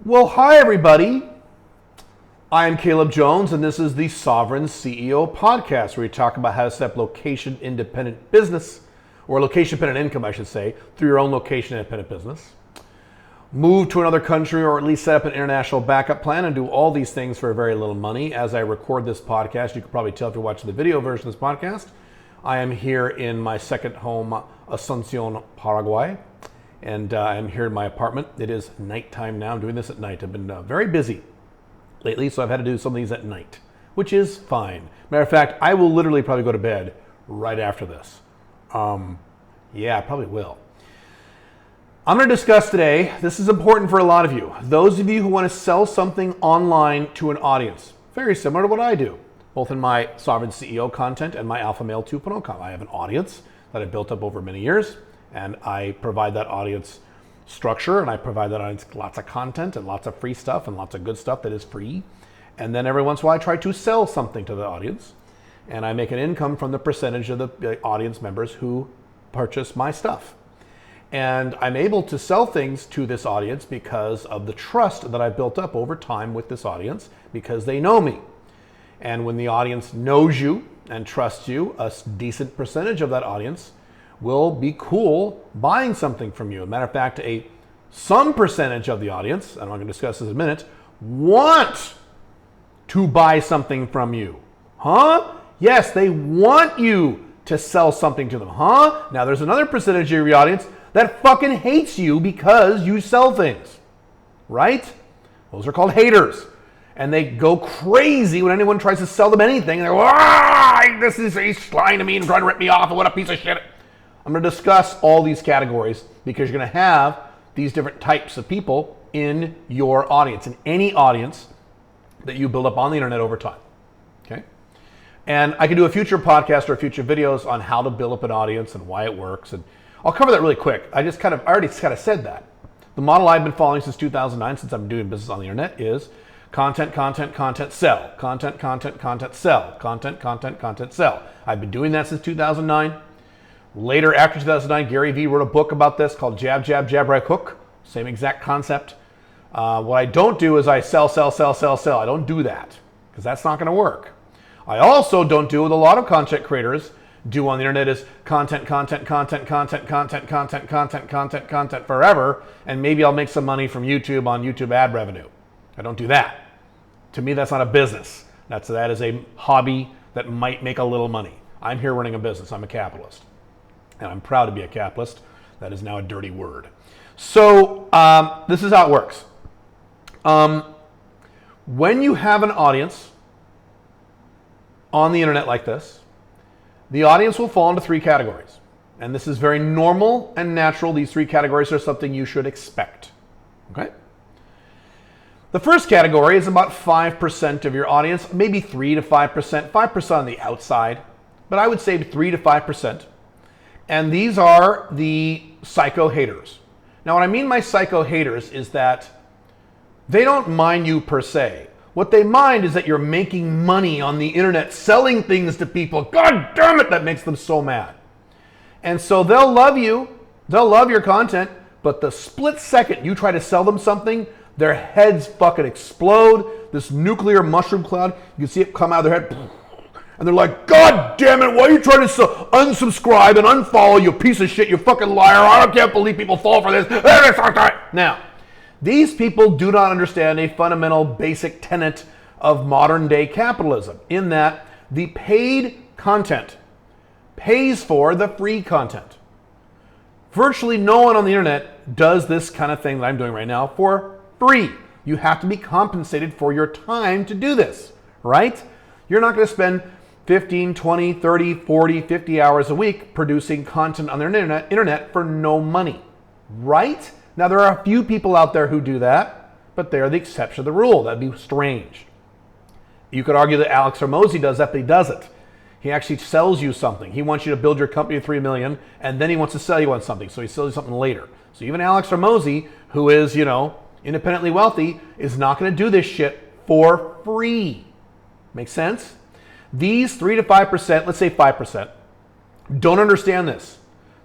Well, hi everybody. I'm Caleb Jones, and this is the Sovereign CEO podcast, where we talk about how to set up location-independent business, or location-independent income, I should say, through your own location-independent business. Move to another country, or at least set up an international backup plan, and do all these things for very little money. As I record this podcast, you can probably tell if you're watching the video version of this podcast, I am here in my second home, Asuncion, Paraguay. And I'm here in my apartment. It is nighttime now. I'm doing this at night. I've been very busy lately, so I've had to do some of these at night, which is fine. Matter of fact, I will literally probably go to bed right after this. Yeah, I probably will. I'm going to discuss today, this is important for a lot of you, those of you who want to sell something online to an audience, very similar to what I do, both in my Sovereign CEO content and my Alpha Male 2.0 content. I have an audience that I've built up over many years, and I provide that audience structure, and I provide that audience lots of content and lots of free stuff and lots of good stuff that is free. And then every once in a while I try to sell something to the audience, and I make an income from the percentage of the audience members who purchase my stuff. And I'm able to sell things to this audience because of the trust that I've built up over time with this audience, because they know me. And when the audience knows you and trusts you, a decent percentage of that audience will be cool buying something from you. As a matter of fact, some percentage of the audience, and I'm going to discuss this in a minute, want to buy something from you. Huh? Yes, they want you to sell something to them. Huh? Now there's another percentage of your audience that fucking hates you because you sell things. Right? Those are called haters. And they go crazy when anyone tries to sell them anything. And they're, he's lying to me and trying to rip me off, and what a piece of shit. I'm going to discuss all these categories because you're going to have these different types of people in your audience, in any audience that you build up on the internet over time. Okay? And I can do a future podcast or future videos on how to build up an audience and why it works. And I'll cover that really quick. I already said that. The model I've been following since 2009, since I'm doing business on the internet, is content, content, content, sell. Content, content, content, sell. Content, content, content, sell. I've been doing that since 2009. Later, after 2009, Gary Vee wrote a book about this called Jab, Jab, Jab, Right Hook. Same exact concept. What I don't do is I sell, sell, sell, sell, sell. I don't do that because that's not going to work. I also don't do what a lot of content creators do on the internet is content, content, content, content, content, content, content, content, content forever, and maybe I'll make some money from YouTube on YouTube ad revenue. I don't do that. To me, that's not a business. That is a hobby that might make a little money. I'm here running a business. I'm a capitalist. And I'm proud to be a capitalist. That is now a dirty word. So this is how it works. When you have an audience on the internet like this, the audience will fall into three categories. And this is very normal and natural. These three categories are something you should expect. Okay? The first category is about 5% of your audience, maybe 3 to 5%, 5% on the outside, but I would say 3 to 5%. And these are the psycho haters. Now, what I mean by psycho haters is that they don't mind you per se. What they mind is that you're making money on the internet, selling things to people. God damn it, that makes them so mad. And so they'll love you, they'll love your content, but the split second you try to sell them something, their heads fucking explode. This nuclear mushroom cloud, you can see it come out of their head. And they're like, God damn it, why are you trying to unsubscribe and unfollow, you piece of shit, you fucking liar. I can't believe people fall for this. Now, these people do not understand a fundamental basic tenet of modern day capitalism, in that the paid content pays for the free content. Virtually no one on the internet does this kind of thing that I'm doing right now for free. You have to be compensated for your time to do this, right? You're not going to spend 15, 20, 30, 40, 50 hours a week producing content on the internet for no money, right? Now, there are a few people out there who do that, but they're the exception of the rule. That'd be strange. You could argue that Alex Hormozi does that, but he doesn't. He actually sells you something. He wants you to build your company to $3 million, and then he wants to sell you on something, so he sells you something later. So even Alex Hormozi, who is, independently wealthy, is not going to do this shit for free. Make sense? These 3 to 5%, let's say 5%, don't understand this.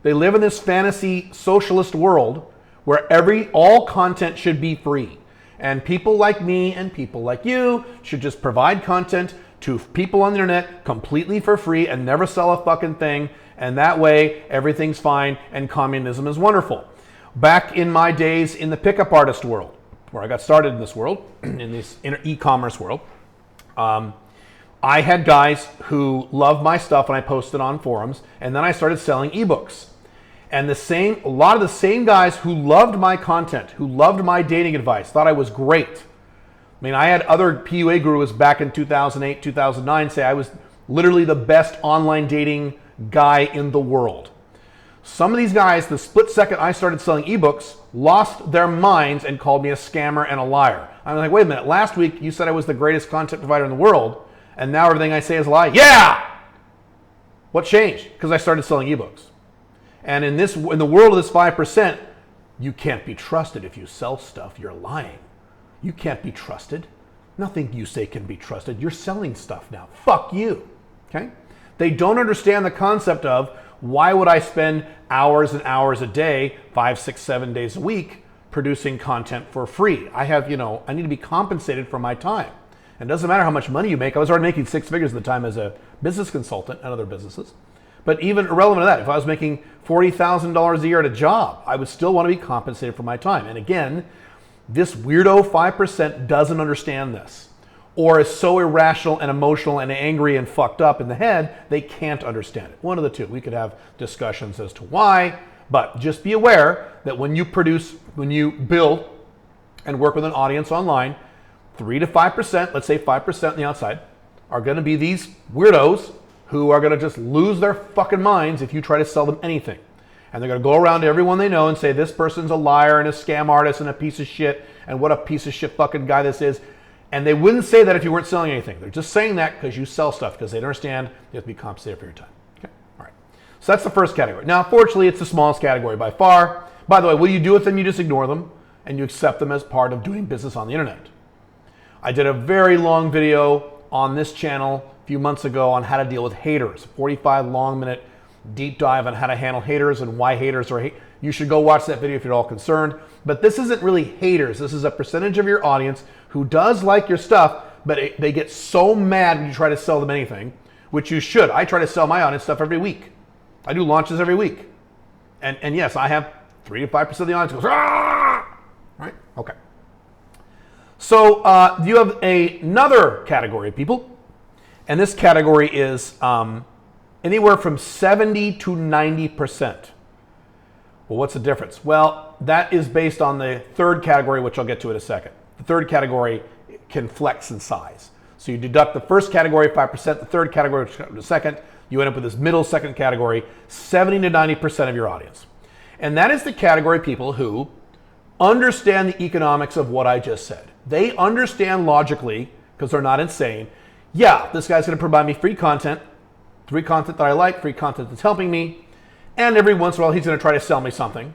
They live in this fantasy socialist world where all content should be free. And people like me and people like you should just provide content to people on the internet completely for free and never sell a fucking thing. And that way everything's fine and communism is wonderful. Back in my days in the pickup artist world, where I got started in this world, in this e-commerce world, I had guys who loved my stuff and I posted on forums, and then I started selling ebooks. And a lot of the same guys who loved my content, who loved my dating advice, thought I was great. I mean, I had other PUA gurus back in 2008, 2009 say I was literally the best online dating guy in the world. Some of these guys, the split second I started selling ebooks, lost their minds and called me a scammer and a liar. I'm like, wait a minute, last week you said I was the greatest content provider in the world, and now everything I say is a lie? Yeah! What changed? Because I started selling ebooks. And in the world of this 5%, you can't be trusted. If you sell stuff, you're lying. You can't be trusted. Nothing you say can be trusted. You're selling stuff now. Fuck you. Okay? They don't understand the concept of why would I spend hours and hours a day, 5, 6, 7 days a week, producing content for free? I need to be compensated for my time. And it doesn't matter how much money you make. I was already making 6 figures at the time as a business consultant and other businesses. But even irrelevant to that, if I was making $40,000 a year at a job, I would still want to be compensated for my time. And again, this weirdo 5% doesn't understand this, or is so irrational and emotional and angry and fucked up in the head, they can't understand it. One of the two. We could have discussions as to why, but just be aware that when you build and work with an audience online, 3 to 5%, let's say 5% on the outside, are going to be these weirdos who are going to just lose their fucking minds if you try to sell them anything. And they're going to go around to everyone they know and say, this person's a liar and a scam artist and a piece of shit, and what a piece of shit fucking guy this is. And they wouldn't say that if you weren't selling anything. They're just saying that because you sell stuff, because they don't understand you have to be compensated for your time. Okay, all right. So that's the first category. Now, unfortunately, it's the smallest category by far. By the way, what do you do with them? You just ignore them, and you accept them as part of doing business on the internet. I did a very long video on this channel a few months ago on how to deal with haters. 45 long minute deep dive on how to handle haters and why haters are hate. You should go watch that video if you're all concerned. But this isn't really haters. This is a percentage of your audience who does like your stuff, but they get so mad when you try to sell them anything, which you should. I try to sell my audience stuff every week. I do launches every week. And yes, I have 3 to 5% of the audience goes, ah! Right? Okay. So you have another category of people, and this category is anywhere from 70 to 90%. Well, what's the difference? Well, that is based on the third category, which I'll get to in a second. The third category can flex in size. So you deduct the first category, 5%, the third category, which comes to second, you end up with this middle second category, 70 to 90% of your audience. And that is the category of people who understand the economics of what I just said. They understand logically, because they're not insane, yeah, this guy's going to provide me free content that I like, free content that's helping me, and every once in a while he's going to try to sell me something.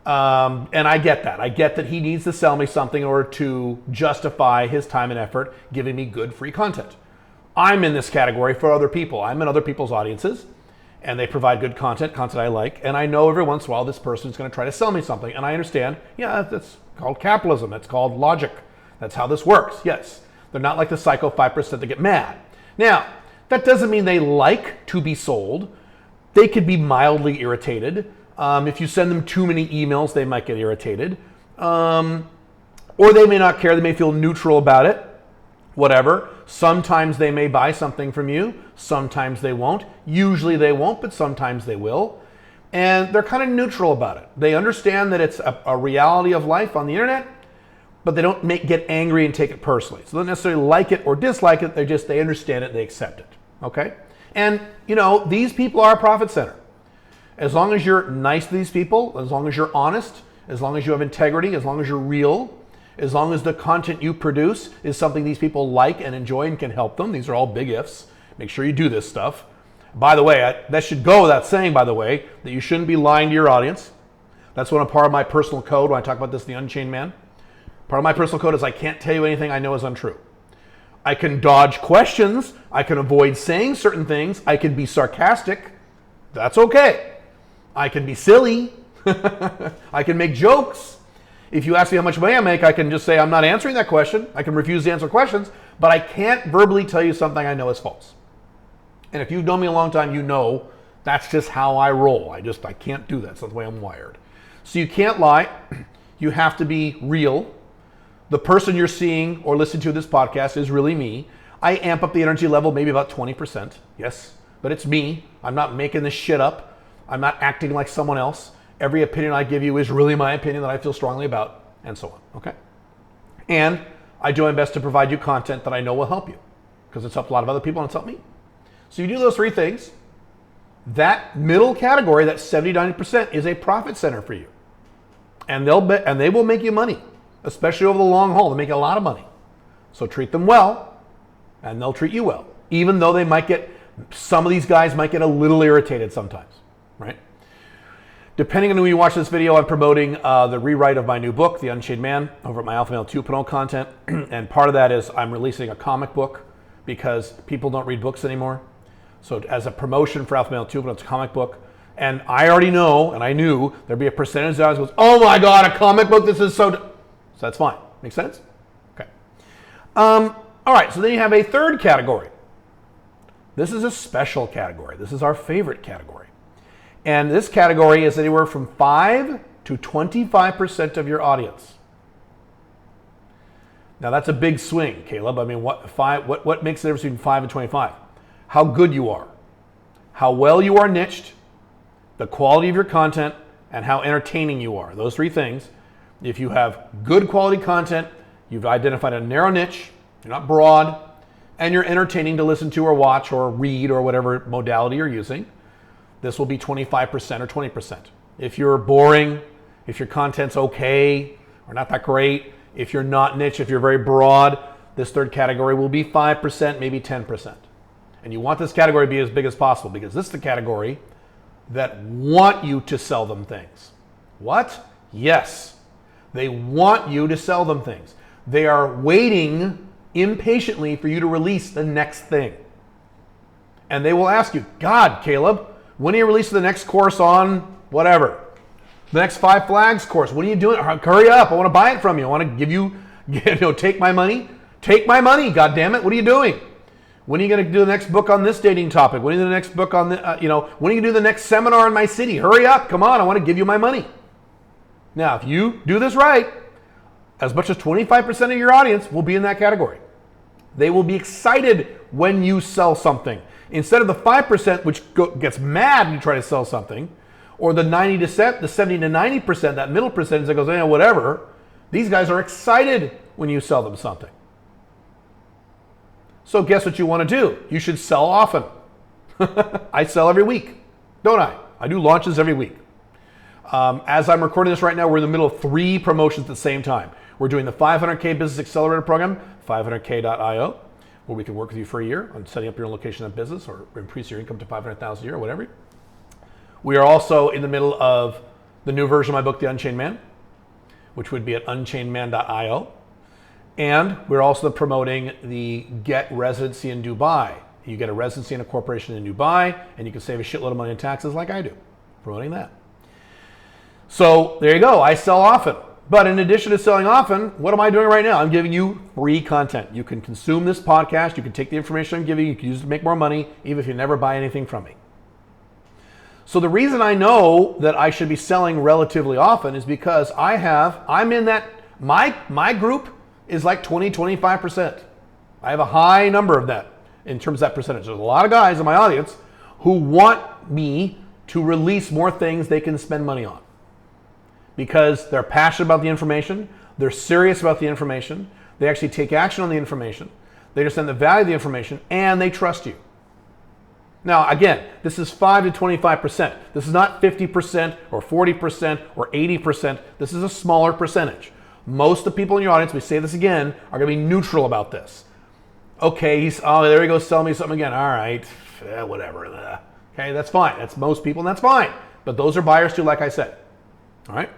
And I get that. I get that he needs to sell me something in order to justify his time and effort giving me good free content. I'm in this category for other people. I'm in other people's audiences, and they provide good content I like, and I know every once in a while this person is going to try to sell me something, and I understand, yeah, that's called capitalism. That's called logic. That's how this works. Yes, they're not like the psycho 5% that get mad. Now, that doesn't mean they like to be sold. They could be mildly irritated. If you send them too many emails, they might get irritated. Or they may not care. They may feel neutral about it. Whatever. Sometimes they may buy something from you. Sometimes they won't. Usually they won't, but sometimes they will. And they're kind of neutral about it. They understand that it's a reality of life on the internet, but they don't get angry and take it personally. So they don't necessarily like it or dislike it. They understand it. They accept it. Okay? And, these people are a profit center. As long as you're nice to these people, as long as you're honest, as long as you have integrity, as long as you're real, as long as the content you produce is something these people like and enjoy and can help them. These are all big ifs. Make sure you do this stuff. By the way, that should go without saying, by the way, that you shouldn't be lying to your audience. That's one part of my personal code when I talk about this in The Unchained Man. Part of my personal code is I can't tell you anything I know is untrue. I can dodge questions. I can avoid saying certain things. I can be sarcastic. That's okay. I can be silly. I can make jokes. If you ask me how much money I make, I can just say I'm not answering that question. I can refuse to answer questions, but I can't verbally tell you something I know is false. And if you've known me a long time, you know that's just how I roll. I can't do that. It's not the way I'm wired. So you can't lie. You have to be real. The person you're seeing or listening to this podcast is really me. I amp up the energy level maybe about 20%. Yes, but it's me. I'm not making this shit up. I'm not acting like someone else. Every opinion I give you is really my opinion that I feel strongly about, and so on, okay? And I do my best to provide you content that I know will help you, because it's helped a lot of other people and it's helped me. So you do those three things. That middle category, that 70-90%, is a profit center for you. And they will make you money, especially over the long haul. They make a lot of money. So treat them well, and they'll treat you well, even though some of these guys might get a little irritated sometimes, right? Depending on who you watch this video, I'm promoting the rewrite of my new book, The Unchained Man, over at my Alpha Male 2.0 content. And part of that is I'm releasing a comic book because people don't read books anymore. So as a promotion for Alpha Male 2.0, it's a comic book. And I already know, and I knew, there'd be a percentage that goes, oh my God, a comic book, this is so that's fine. Make sense? Okay. All right, so then you have a third category. This is a special category. This is our favorite category. And this category is anywhere from 5 to 25% of your audience. Now that's a big swing, Caleb. I mean, what makes the difference between 5 and 25? How good you are, how well you are niched, the quality of your content, and how entertaining you are. Those three things. If you have good quality content, you've identified a narrow niche, you're not broad, and you're entertaining to listen to or watch or read or whatever modality you're using, this will be 25% or 20%. If you're boring, if your content's okay or not that great, if you're not niche, if you're very broad, this third category will be 5%, maybe 10%. And you want this category to be as big as possible because this is the category that want you to sell them things. What? Yes. They want you to sell them things. They are waiting impatiently for you to release the next thing. And they will ask you, God, Caleb, when are you releasing the next course on whatever? The next 5 flags course. What are you doing? Hurry up. I want to buy it from you. I want to give you, take my money. Take my money, God damn it. What are you doing? When are you going to do the next book on this dating topic? When are you going to do the next book on, when are you going to do the next seminar in my city? Hurry up. Come on. I want to give you my money. Now, if you do this right, as much as 25% of your audience will be in that category. They will be excited when you sell something. Instead of the 5% which gets mad when you try to sell something, or the 70 to 90%, that middle percentage that goes, whatever, these guys are excited when you sell them something. So guess what you want to do? You should sell often. I sell every week, don't I? I do launches every week. As I'm recording this right now, we're in the middle of 3 promotions at the same time. We're doing the 500K Business Accelerator Program, 500K.io, where we can work with you for a year on setting up your own location of business or increase your income to $500,000 a year or whatever. We are also in the middle of the new version of my book, The Unchained Man, which would be at unchainedman.io. And we're also promoting the Get Residency in Dubai. You get a residency in a corporation in Dubai, and you can save a shitload of money in taxes like I do, promoting that. So there you go. I sell often. But in addition to selling often, what am I doing right now? I'm giving you free content. You can consume this podcast. You can take the information I'm giving you. You can use it to make more money, even if you never buy anything from me. So the reason I know that I should be selling relatively often is because I'm in that, my group is like 20, 25%. I have a high number of that in terms of that percentage. There's a lot of guys in my audience who want me to release more things they can spend money on because they're passionate about the information, they're serious about the information, they actually take action on the information, they understand the value of the information, and they trust you. Now, again, this is 5 to 25%. This is not 50% or 40% or 80%. This is a smaller percentage. Most of the people in your audience, we say this again, are going to be neutral about this. Okay, there he goes selling me something again. All right, whatever. Okay, that's fine. That's most people, and that's fine. But those are buyers too, like I said. All right?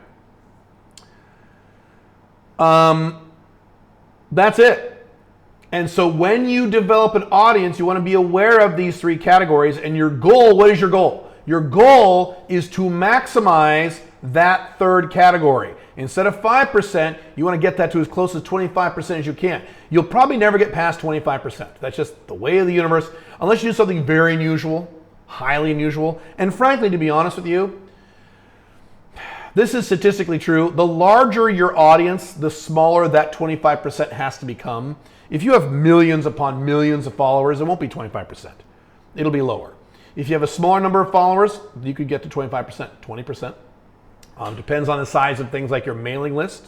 That's it. And so when you develop an audience, you want to be aware of these 3 categories. And your goal, what is your goal? Your goal is to maximize that third category. Instead of 5%, you want to get that to as close as 25% as you can. You'll probably never get past 25%. That's just the way of the universe, unless you do something very unusual, highly unusual. And frankly, to be honest with you, this is statistically true. The larger your audience, the smaller that 25% has to become. If you have millions upon millions of followers, it won't be 25%. It'll be lower. If you have a smaller number of followers, you could get to 25%, 20%. Depends on the size of things like your mailing list,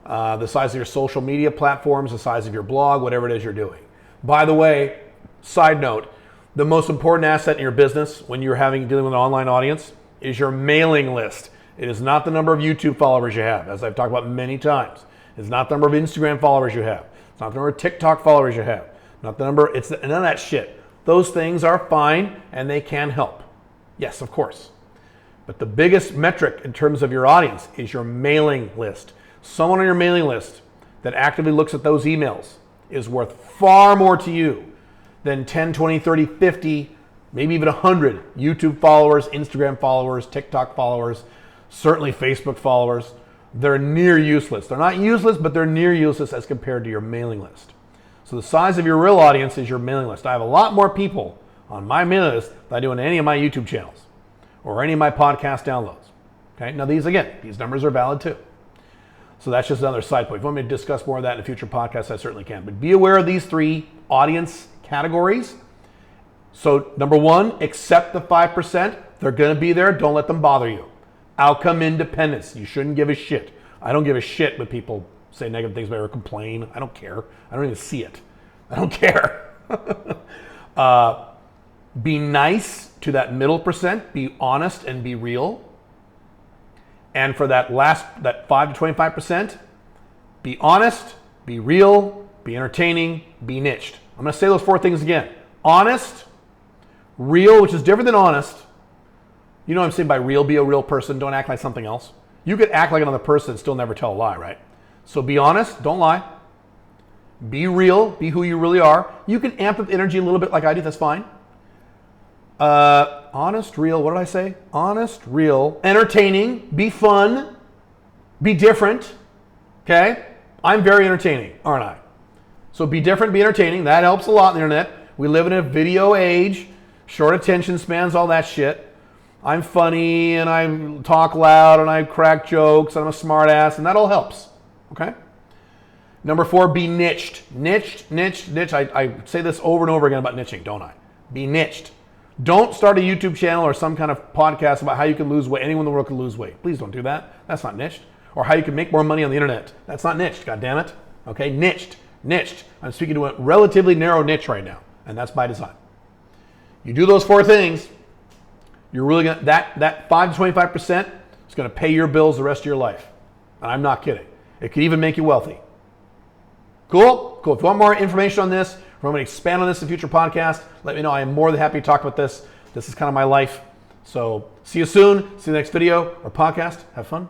the size of your social media platforms, the size of your blog, whatever it is you're doing. By the way, side note, the most important asset in your business when you're dealing with an online audience is your mailing list. It is not the number of YouTube followers you have, as I've talked about many times. It's not the number of Instagram followers you have. It's not the number of TikTok followers you have. Not the number, none of that shit. Those things are fine and they can help. Yes, of course. But the biggest metric in terms of your audience is your mailing list. Someone on your mailing list that actively looks at those emails is worth far more to you than 10, 20, 30, 50, maybe even 100 YouTube followers, Instagram followers, TikTok followers, certainly Facebook followers. They're near useless. They're not useless, but they're near useless as compared to your mailing list. So the size of your real audience is your mailing list. I have a lot more people on my mailing list than I do on any of my YouTube channels or any of my podcast downloads. Okay. Now these numbers are valid too. So that's just another side point. If you want me to discuss more of that in a future podcast, I certainly can. But be aware of these three audience categories. So number one, accept the 5%. They're going to be there. Don't let them bother you. Outcome independence. You shouldn't give a shit. I don't give a shit when people say negative things about me or complain. I don't care. I don't even see it. I don't care. Be nice to that middle percent. Be honest and be real. And for that 5 to 25%, be honest, be real, be entertaining, be niched. I'm going to say those four things again. Honest, real, which is different than honest. You know what I'm saying by real? Be a real person. Don't act like something else. You could act like another person and still never tell a lie, right? So be honest. Don't lie. Be real. Be who you really are. You can amp up energy a little bit like I do. That's fine. Honest, real. What did I say? Honest, real. Entertaining. Be fun. Be different. Okay? I'm very entertaining, aren't I? So be different, be entertaining. That helps a lot on the internet. We live in a video age. Short attention spans, all that shit. I'm funny and I talk loud and I crack jokes and I'm a smart ass and that all helps. Okay? Number 4, be niched. Niche. I say this over and over again about niching, don't I? Be niched. Don't start a YouTube channel or some kind of podcast about how you can lose weight. Anyone in the world can lose weight. Please don't do that. That's not niched. Or how you can make more money on the internet. That's not niched, God damn it. Okay? Niched. I'm speaking to a relatively narrow niche right now, and that's by design. You do those 4 things, you're really gonna that 5 to 25% is gonna pay your bills the rest of your life. And I'm not kidding. It could even make you wealthy. Cool? If you want more information on this, or I'm going to expand on this in future podcasts, let me know. I am more than happy to talk about this. This is kind of my life. So see you soon. See you in the next video or podcast. Have fun.